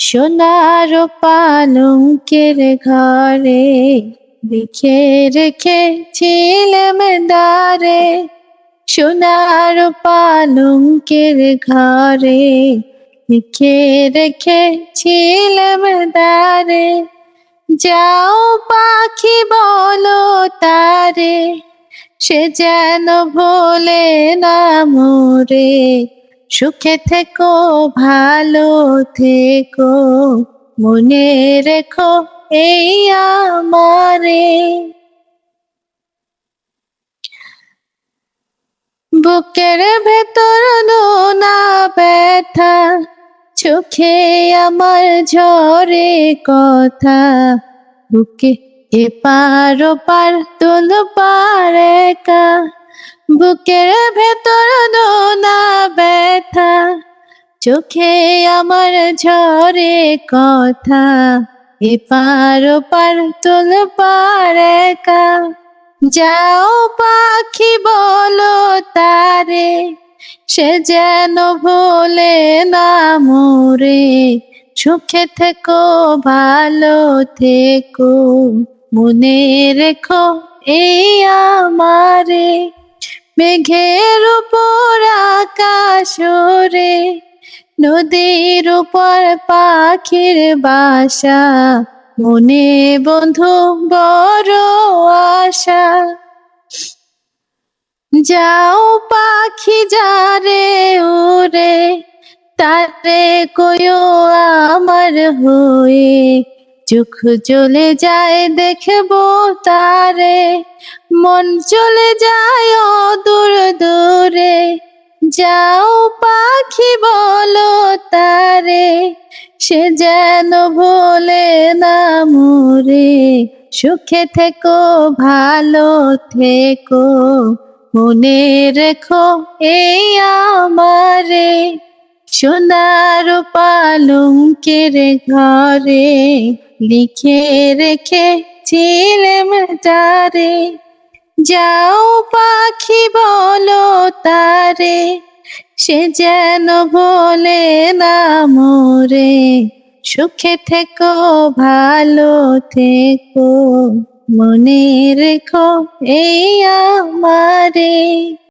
সোনার পালঙ্কের ঘরে লিখে রেখেছিলাম দ্বারে। সোনার পালঙ্কের ঘরে লিখে রেখেছিলাম দ্বারে। যাও পাখি বলো তারে, সে যেন ভোলে না মোরে। সুখে থেকো ভালো থেকো, মনে রেখো এই আমারে। বুকের ভেতর নোনা ব্যথা, চোখে আমার ঝরে কথা। বুকে এপার ওপার তোল পার একা। বুকের ভেতর নোনা ব্যথা, চোখে আমার ঝরে কথা। এপার ওপার তোল পার একা। যাও পাখি বলো তারে, সে যেন ভোলে না মোরে। সুখে থেকো ভালো থেকো, মনে রেখো এই আমারে। মেঘের উপর আকাশ ওরে, নদীর উপর পাখির বাসা। মনে বন্ধু বড় আশা। যাও পাখি যারে ওরে, তারে কইও আমার হয়ে। চোখ চলে যায় দেখবো তারে, মন চলে যায় অদূর দূরে। যাও পাখি বলো তারে, সে যেন ভোলে না মোরে। সুখে থেকো ভালো থেকো, মনে রেখো এই আমারে। সোনার পালঙ্কের ঘরে লিখে রেখেছিলাম তারে। যাও পাখি বলো তারে, সে যেন ভোলে না মোরে। সুখে থেকো ভালো থেকো, মনে রেখো এই আমারে।